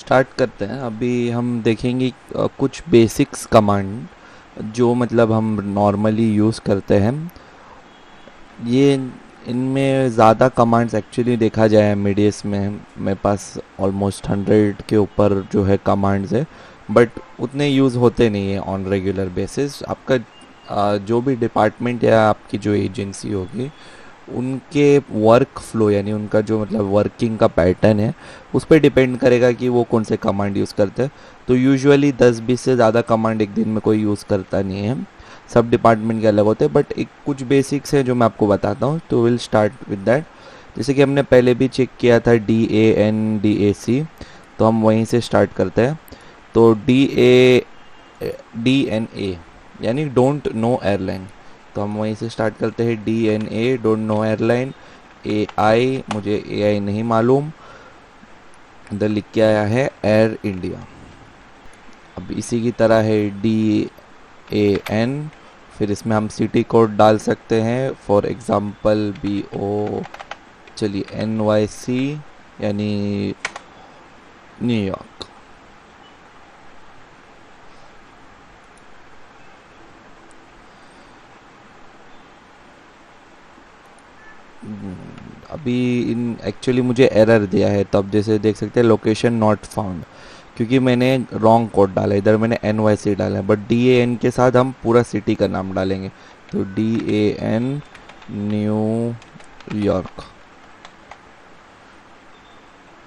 Start करते हैं। अभी हम देखेंगे कुछ बेसिक्स कमांड जो मतलब हम नॉर्मली यूज़ करते हैं। ये इनमें ज़्यादा कमांड्स एक्चुअली देखा जाए मीडियस में मेरे पास ऑलमोस्ट 100 के ऊपर जो है कमांड्स है, बट उतने यूज़ होते नहीं है ऑन रेगुलर बेसिस। आपका जो भी डिपार्टमेंट या आपकी जो एजेंसी होगी उनके वर्क फ्लो यानी उनका जो मतलब वर्किंग का पैटर्न है उस पर डिपेंड करेगा कि वो कौन से कमांड यूज़ करते हैं। तो यूजुअली 10-20 से ज़्यादा कमांड एक दिन में कोई यूज़ करता नहीं है, सब डिपार्टमेंट के अलग होते हैं। बट एक कुछ बेसिक्स है जो मैं आपको बताता हूँ, तो विल स्टार्ट विद दैट। जैसे कि हमने पहले भी चेक किया था DAN DAC, तो हम वहीं से स्टार्ट करते हैं। तो DNA यानी डोंट नो एयरलाइन, तो हम वहीं से स्टार्ट करते हैं। DNA don't know airline. AI मुझे AI नहीं मालूम, इधर लिख के आया है एयर इंडिया। अब इसी की तरह है DAN, फिर इसमें हम सिटी कोड डाल सकते हैं, फॉर एग्ज़ाम्पल BO, चलिए NYC यानी न्यूयॉर्क। अभी इन एक्चुअली मुझे एरर दिया है, तो अब जैसे देख सकते हैं लोकेशन नॉट फाउंड, क्योंकि मैंने रॉन्ग कोड डाला है। इधर मैंने NYC डाला है, बट DAN के साथ हम पूरा सिटी का नाम डालेंगे। तो DAN न्यूयॉर्क।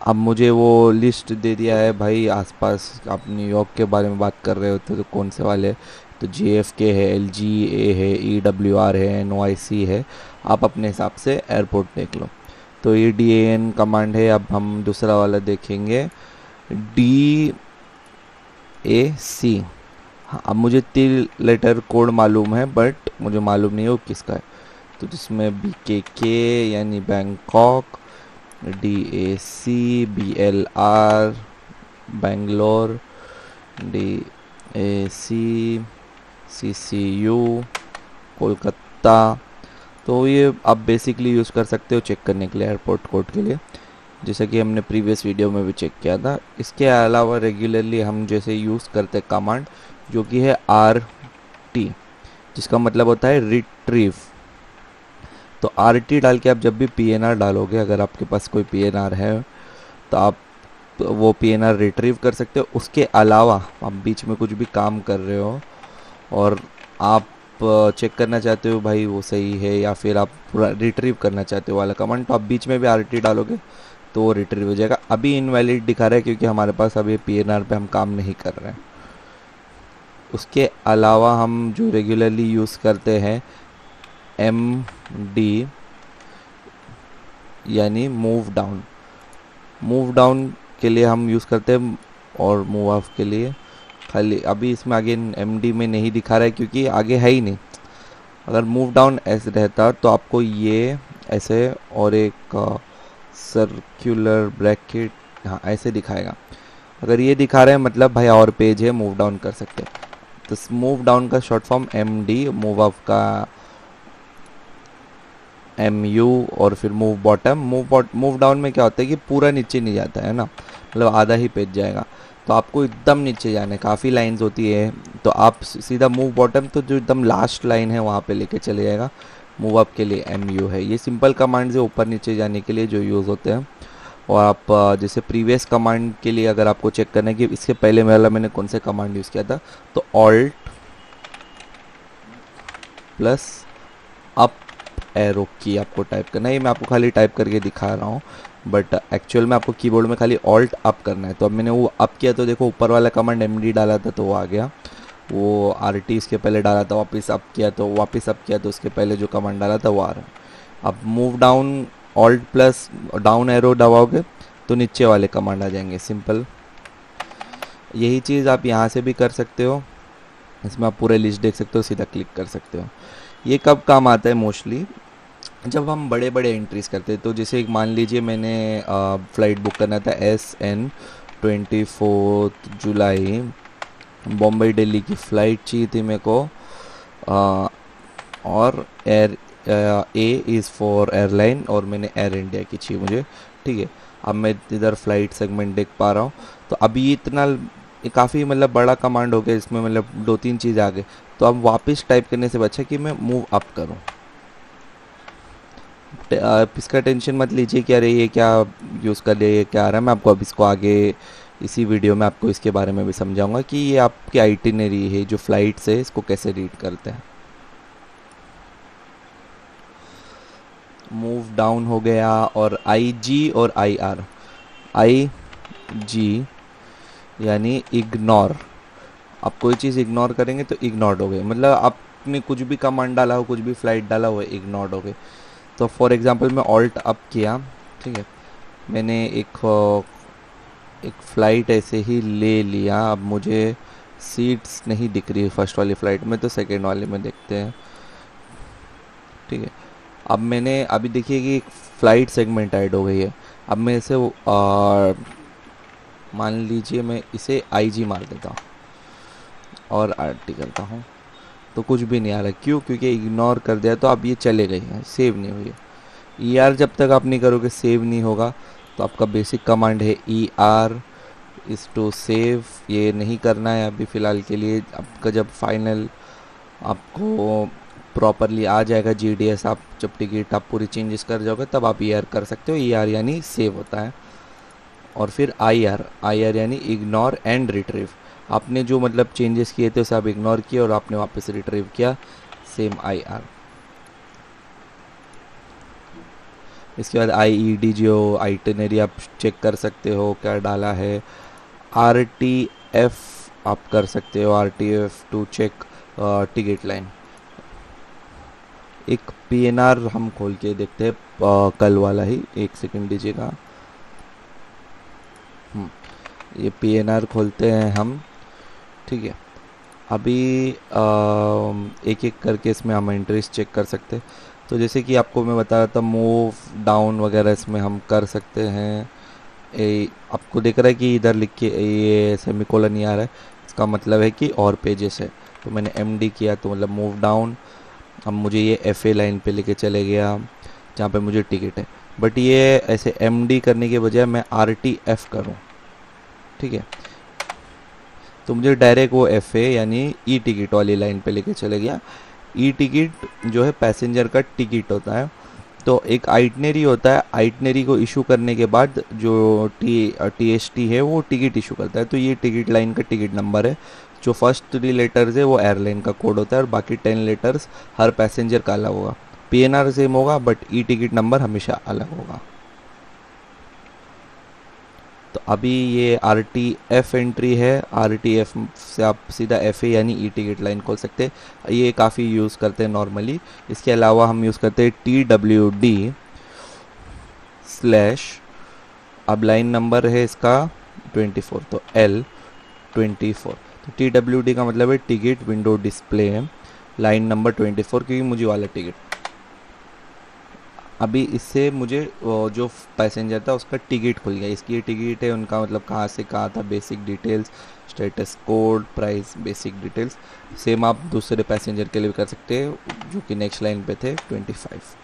अब मुझे वो लिस्ट दे दिया है भाई आसपास, आप न्यूयॉर्क के बारे में बात कर रहे होते तो कौन से वाले। तो JFK है, LGA है, EWR है, NYC है। आप अपने हिसाब से एयरपोर्ट देख लो। तो ये DAN कमांड है। अब हम दूसरा वाला देखेंगे, DAC। हाँ, अब मुझे 3 लेटर कोड मालूम है, बट मुझे मालूम नहीं है वो किसका है। तो जिसमें BKK यानी Bangkok, DAC BLR Bangalore, DAC CCU Kolkata. तो ये आप बेसिकली यूज़ कर सकते हो चेक करने के लिए, एयरपोर्ट कोड के लिए, जैसा कि हमने प्रीवियस वीडियो में भी चेक किया था। इसके अलावा रेगुलरली हम जैसे यूज़ करते हैं कमांड जो कि है RT, जिसका मतलब होता है रिट्रीव। तो RT डाल के आप जब भी PNR डालोगे, अगर आपके पास कोई PNR है तो आप वो PNR रिट्रीव कर सकते हो। उसके अलावा आप बीच में कुछ भी काम कर रहे हो और आप चेक करना चाहते हो भाई वो सही है, या फिर आप पूरा रिट्रीव करना चाहते हो वाला कमांड, तो आप बीच में भी RT डालोगे तो वो रिट्रीव हो जाएगा। अभी इनवैलिड दिखा रहा है क्योंकि हमारे पास अभी PNR पे हम काम नहीं कर रहे हैं। उसके अलावा हम जो रेगुलरली यूज़ करते हैं MD यानी मूव डाउन। मूव डाउन के लिए हम यूज़ करते हैं, और मूव ऑफ के लिए खाली अभी इसमें आगे MD में नहीं दिखा रहा है क्योंकि आगे है ही नहीं। अगर मूव डाउन ऐसे रहता तो आपको ये ऐसे और एक सर्कुलर ब्रैकेट, हाँ ऐसे दिखाएगा। अगर ये दिखा रहा है मतलब भाई और पेज है, मूव डाउन कर सकते हैं। तो मूव डाउन का short form MD, move up का MU, और फिर मूव बॉटम। मूव डाउन में क्या होता है कि पूरा नीचे नहीं जाता है ना, मतलब आधा ही पेज जाएगा। तो आपको एकदम नीचे जाना है, काफ़ी लाइंस होती है, तो आप सीधा मूव बॉटम, तो जो एकदम लास्ट लाइन है वहाँ पे लेके चले जाएगा। मूव अप के लिए MU है। ये सिंपल कमांड्स है ऊपर नीचे जाने के लिए जो यूज़ होते हैं। और आप जैसे प्रीवियस कमांड के लिए अगर आपको चेक करना है कि इसके पहले मैंने कौन से कमांड यूज़ किया था, तो ऑल्ट प्लस अप एरो की आपको टाइप करना है। ये मैं आपको खाली टाइप करके दिखा रहा हूँ, बट एक्चुअल में आपको कीबोर्ड में खाली ऑल्ट अप करना है। तो अब मैंने वो अप किया तो देखो ऊपर वाला कमांड MD डाला था तो वो आ गया, वो RT इसके पहले डाला था वापस अप किया तो वापस अप किया तो उसके पहले जो कमांड डाला था वो आ रहा है। अब move down alt plus down arrow दबाओगे तो नीचे वाले कमांड आ जाएंगे, सिंपल। यही चीज़ आप यहाँ से भी कर सकते हो। इसमें आप पूरे लिस्ट देख सकते हो, सीधा क्लिक कर सकते हो। ये कब काम आता है मोस्टली, जब हम बड़े बड़े एंट्रीज करते हैं। तो जैसे एक मान लीजिए मैंने फ़्लाइट बुक करना था SN 24 जुलाई, बॉम्बे दिल्ली की फ़्लाइट चाहिए थी मेरे को, और air A is for airline, और मैंने एयर इंडिया की चाहिए मुझे, ठीक है। अब मैं इधर फ्लाइट सेगमेंट देख पा रहा हूँ। तो अभी ये इतना ये काफ़ी मतलब बड़ा कमांड हो गया, इसमें मतलब 2-3 चीज़ आ गए। तो अब वापस टाइप करने से अच्छा कि मैं मूव अप करूँ। आप इसका टेंशन मत लीजिए कि अरे ये क्या यूज़ कर लिया, ये क्या आ रहा है। मैं आपको अब इसको आगे इसी वीडियो में आपको इसके बारे में भी समझाऊंगा कि ये आपकी आइटिनरी है जो फ्लाइट्स है इसको कैसे रीड करते हैं। मूव डाउन हो गया, और आई जी और आई आर। आई जी यानी इग्नोर। आप कोई चीज़ इग्नोर करेंगे तो इग्नोर्ड हो गई, मतलब आपने कुछ भी कमांड डाला हो, कुछ भी फ्लाइट डाला हो, इग्नोर्ड हो गई। तो फॉर एग्जांपल मैं ऑल्ट अप किया, ठीक है, मैंने एक फ़्लाइट ऐसे ही ले लिया। अब मुझे सीट्स नहीं दिख रही फर्स्ट वाली फ़्लाइट में, तो सेकंड वाले में देखते हैं, ठीक है। अब मैंने अभी देखिए कि एक फ़्लाइट सेगमेंट ऐड हो गई है। अब मैं इसे मान लीजिए मैं इसे आई जी मार देता हूँ और आर टी करता हूँ, तो कुछ भी नहीं आ रहा। क्यों? क्योंकि इग्नोर कर दिया, तो अब ये चले गई है, सेव नहीं हुई है। ई आर जब तक आप नहीं करोगे सेव नहीं होगा। तो आपका बेसिक कमांड है E R is to save, ये नहीं करना है अभी फ़िलहाल के लिए। आपका जब फाइनल आपको प्रॉपरली आ जाएगा जी डी एस, आप जब टिकट आप पूरी चेंजेस कर जाओगे तब आप ई आर कर सकते हो। ई आर यानी सेव होता है। और फिर आई आर यानी इग्नोर एंड रिट्रीव। आपने जो मतलब चेंजेस किए थे उसे आप इग्नोर किए और आपने वापस रिट्रीव किया, सेम आई आर। इसके बाद आई ई डी जो आइटिनरी आप चेक कर सकते हो क्या डाला है। आर टी एफ आप कर सकते हो, R T F to check ticket line. एक पी एन आर हम खोल के देखते हैं, कल वाला ही, एक सेकंड दीजिएगा। ये पी एन आर खोलते हैं हम, ठीक है। अभी एक एक करके इसमें हम एंट्रीज चेक कर सकते हैं। तो जैसे कि आपको मैं बता रहा था, मूव डाउन वगैरह इसमें हम कर सकते हैं। आपको दिख रहा है कि इधर लिख के ये सेमीकोलन नहीं आ रहा है, इसका मतलब है कि और पेजेस है। तो मैंने एम डी किया तो मतलब मूव डाउन। अब मुझे ये एफ ए लाइन पे लेके चले गया जहाँ पे मुझे टिकट है। बट ये ऐसे एम डी करने के बजाय मैं आर टी एफ करूँ, ठीक है, तो मुझे डायरेक्ट वो एफ ए यानी ई टिकट वाली लाइन पे लेके चले गया। ई टिकट जो है पैसेंजर का टिकट होता है। तो एक आइटनरी होता है, आइटनरी को इशू करने के बाद जो टी एस टी है वो टिकट इशू करता है। तो ये टिकट लाइन का टिकट नंबर है। जो फर्स्ट 3 लेटर्स है वो एयरलाइन का कोड होता है, और बाकी 10 लेटर्स हर पैसेंजर का अलग होगा। पी एन आर सेम होगा बट ई टिकट नंबर हमेशा अलग होगा। तो अभी ये आर टी एफ एंट्री है, आर टी एफ से आप सीधा एफ ए यानी ई टिकट लाइन खोल सकते हैं। ये काफ़ी यूज़ करते हैं नॉर्मली। इसके अलावा हम यूज़ करते हैं टी डब्ल्यू डी स्लैश, अब लाइन नंबर है इसका 24, तो एल 24। तो टी डब्ल्यू डी का मतलब है ticket window display, line number 24, क्योंकि मुझे वाला टिकट। अभी इससे मुझे जो पैसेंजर था उसका टिकट खुल गया। इसकी ये टिकट है, उनका मतलब कहाँ से कहाँ था, basic details, status code, price, basic details. Same आप दूसरे पैसेंजर के लिए भी कर सकते हैं जो कि नेक्स्ट लाइन पे थे 25।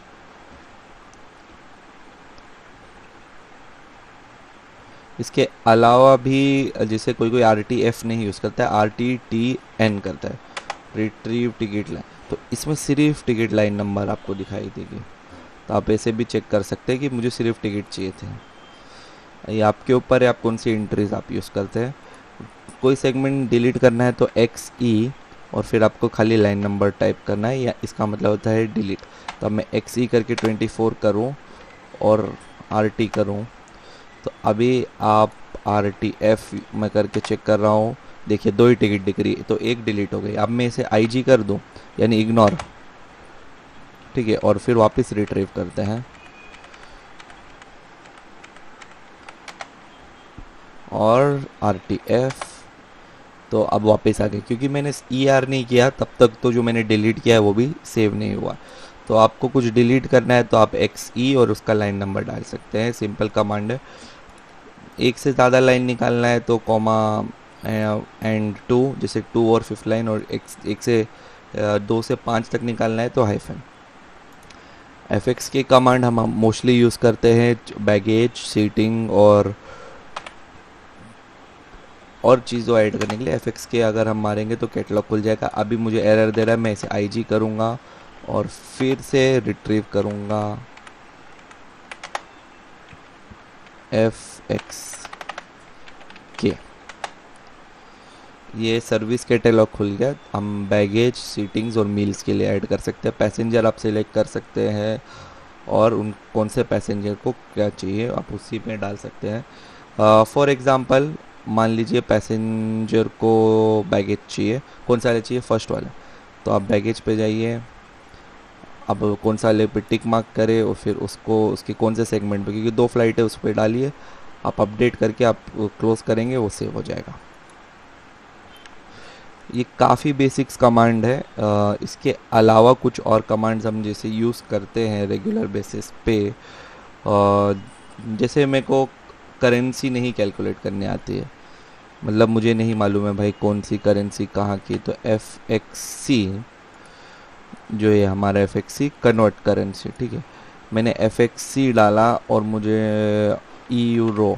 इसके अलावा भी जैसे कोई कोई आर टी एफ नहीं यूज़ करता है, आर टी टी एन करता है, रिट्रीव टिकट लाइन। तो इसमें सिर्फ टिकट लाइन नंबर आपको दिखाई देगी। तो आप ऐसे भी चेक कर सकते हैं कि मुझे सिर्फ टिकट चाहिए थे। ये आपके ऊपर है, आप कौन सी एंट्रीज आप यूज़ करते हैं। कोई सेगमेंट डिलीट करना है तो एक्स ई और फिर आपको खाली लाइन नंबर टाइप करना है, या इसका मतलब होता है डिलीट। तो अब मैं एक्स ई करके 24 करूँ और आर टी करूँ, तो अभी आप आर टी एफ मैं करके चेक कर रहा हूँ, देखिए 2 ही टिकट दिख रही है, तो एक डिलीट हो गई। अब मैं इसे आई जी कर दूँ यानी इग्नोर, ठीक है, और फिर वापस रिट्रीव करते हैं और आर टी एफ। तो अब वापस आ गए, क्योंकि मैंने ई आर नहीं किया तब तक, तो जो मैंने डिलीट किया है वो भी सेव नहीं हुआ। तो आपको कुछ डिलीट करना है तो आप एक्स ई और उसका लाइन नंबर डाल सकते हैं, सिंपल कमांड है। एक से ज़्यादा लाइन निकालना है तो कॉमा एंड 2, जैसे 2 और 5th लाइन, और एक से 2 से 5 तक निकालना है तो हाइफन। एफएक्स के कमांड हम मोस्टली यूज़ करते हैं बैगेज, सीटिंग और चीज़ों ऐड करने के लिए। एफएक्स के अगर हम मारेंगे तो कैटलॉग खुल जाएगा। अभी मुझे एरर दे रहा है, मैं इसे आईजी करूँगा और फिर से रिट्रीव करूँगा एफ एक्स के। ये सर्विस कैटलॉग खुल गया। हम बैगेज, सीटिंग्स और मील्स के लिए ऐड कर सकते हैं। पैसेंजर आप सिलेक्ट कर सकते हैं और उन कौन से पैसेंजर को क्या चाहिए आप उसी में डाल सकते हैं। फॉर एग्ज़ाम्पल मान लीजिए पैसेंजर को बैगेज चाहिए, कौन सा वाला चाहिए, फर्स्ट वाला। तो आप बैगेज पे जाइए, अब कौन सा वाले पे टिक मार्क करें और फिर उसको उसके कौन से सेगमेंट पे, क्योंकि 2 फ्लाइट है उस पर डालिए। आप अपडेट करके आप क्लोज करेंगे, वो सेव हो जाएगा। ये काफ़ी बेसिक्स कमांड है। इसके अलावा कुछ और कमांड्स हम जैसे यूज़ करते हैं रेगुलर बेसिस पे। जैसे मेरे को करेंसी नहीं कैलकुलेट करने आती है, मतलब मुझे नहीं मालूम है भाई कौन सी करेंसी कहाँ की, तो एफ एक्स सी जो है हमारा F X C convert currency, ठीक है। मैंने एफ एक्स सी डाला और मुझे यूरो,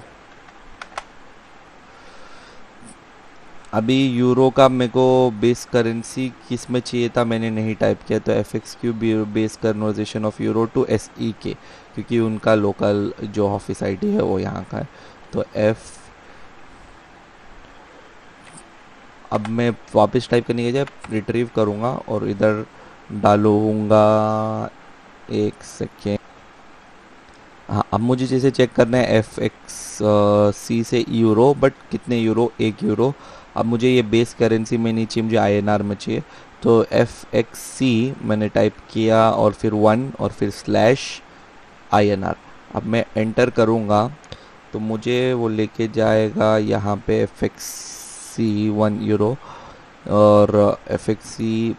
अभी यूरो का मेरे को बेस करेंसी किस में चाहिए था मैंने नहीं टाइप किया, तो F X Q base conversion of euro to S E K, क्योंकि उनका लोकल जो ऑफिस आईडी है वो यहाँ का है। तो एफ, अब मैं वापस टाइप करने के बजाय रिट्रीव करूँगा और इधर डालूँगा, एक सेकेंड। हाँ, अब मुझे जैसे चेक करना है एफ एक्स सी से यूरो, बट कितने यूरो, 1 यूरो। अब मुझे ये बेस करेंसी में नहीं चाहिए, मुझे आईएनआर में चाहिए। तो एफ एक्स सी मैंने टाइप किया और फिर 1 और फिर स्लैश आईएनआर। अब मैं एंटर करूँगा तो मुझे वो लेके जाएगा यहाँ पे एफ एक्स सी 1 यूरो, और एफ एक्स सी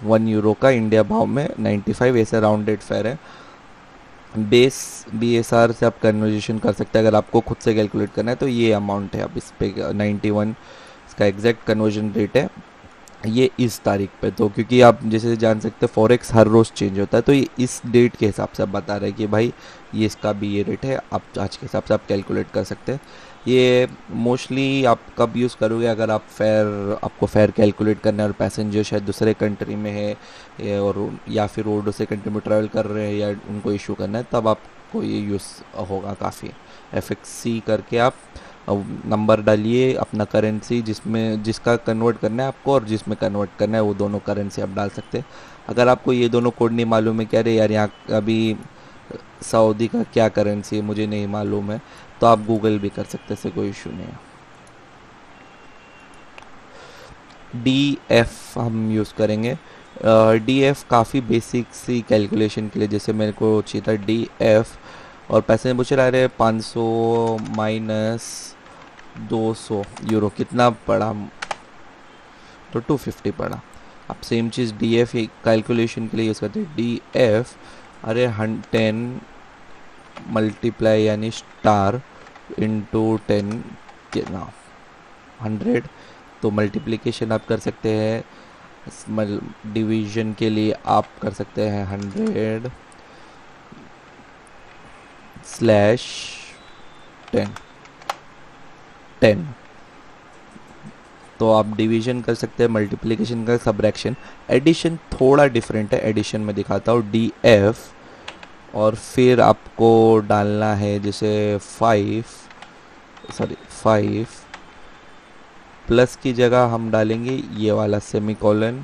1 यूरो का इंडिया भाव में 95 ऐसे राउंडेड फेयर है। बेस बीएसआर से आप कन्वर्जेशन कर सकते हैं, अगर आपको खुद से कैलकुलेट करना है तो ये अमाउंट है। अब इस पे 91 इसका एग्जैक्ट कन्वर्जन रेट है ये इस तारीख पे। तो क्योंकि आप जैसे जान सकते हैं फॉरेक्स हर रोज़ चेंज होता है, तो ये इस डेट के हिसाब से आप बता रहे हैं कि भाई ये इसका भी ये रेट है, आप आज के हिसाब से आप कैलकुलेट कर सकते हैं। ये मोस्टली आप कब यूज़ करोगे, अगर आप आपको फेयर कैलकुलेट करना है और पैसेंजर शायद दूसरे कंट्री में है और या फिर वो दूसरे कंट्री में ट्रैवल कर रहे हैं या उनको इशू करना है, तब आपको ये यूज़ होगा काफ़ी। एफ एक्स सी करके आप नंबर डालिए अपना करेंसी जिसमें जिसका कन्वर्ट करना है आपको और जिसमें कन्वर्ट करना है वो दोनों करेंसी आप डाल सकते हैं। अगर आपको ये दोनों कोड नहीं मालूम है, कह रहे यार यहाँ अभी सऊदी का क्या करेंसी है मुझे नहीं मालूम है, तो आप गूगल भी कर सकते हैं, इससे कोई इशू नहीं है। डी एफ हम यूज़ करेंगे। डी एफ काफ़ी बेसिक सी कैलकुलेशन के लिए, जैसे मेरे को चाहिए था डी एफ और पैसे पूछ रहा है 500 माइनस 200 यूरो कितना पड़ा, तो 250 पड़ा। अब सेम चीज़ डी एफ कैलकुलेशन के लिए यूज़ करते हैं। डी एफ अरे 10 मल्टीप्लाई यानी स्टार इंटू 10 कितना 100, तो मल्टीप्लिकेशन आप कर सकते हैं। डिवीजन के लिए आप कर सकते हैं 100 स्लैश 10। तो आप डिवीजन कर सकते हैं, मल्टीप्लिकेशन का, सब्रैक्शन। एडिशन थोड़ा डिफरेंट है, एडिशन में दिखाता हूँ डी एफ और फिर आपको डालना है जैसे 5 प्लस की जगह हम डालेंगे ये वाला सेमीकोलन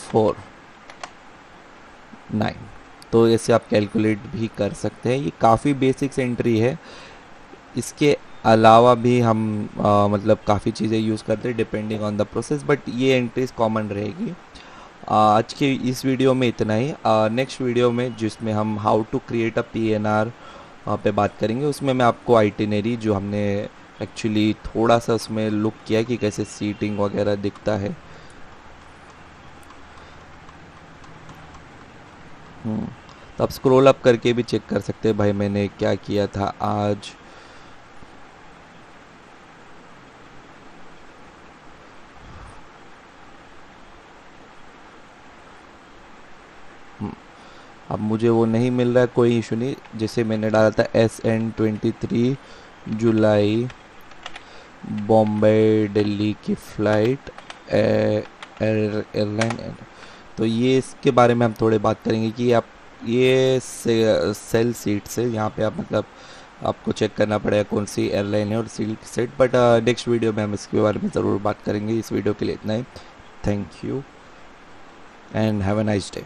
4 9। तो ऐसे आप कैलकुलेट भी कर सकते हैं। ये काफ़ी बेसिक्स एंट्री है। इसके अलावा भी हम मतलब काफ़ी चीज़ें यूज़ करते हैं depending on the process, but ये एंट्रीज कॉमन रहेगी। आज के इस वीडियो में इतना ही। नेक्स्ट वीडियो में जिसमें हम how to create a PNR पे बात करेंगे, उसमें मैं आपको आइटिनरी जो हमने एक्चुअली थोड़ा सा उसमें लुक किया कि कैसे सीटिंग वगैरह दिखता है। तो आप स्क्रॉल अप करके भी चेक कर सकते हैं भाई मैंने क्या किया था आज। अब मुझे वो नहीं मिल रहा है, कोई इशू नहीं। जैसे मैंने डाला था SN23 जुलाई बॉम्बे दिल्ली की फ़्लाइट एयरलाइन। तो ये इसके बारे में हम थोड़े बात करेंगे कि आप ये सेल सीट से यहाँ पे आप मतलब आपको चेक करना पड़ेगा कौन सी एयरलाइन है और सीट। बट नेक्स्ट वीडियो में हम इसके बारे में ज़रूर बात करेंगे। इस वीडियो के लिए इतना ही। Thank you and have a nice day.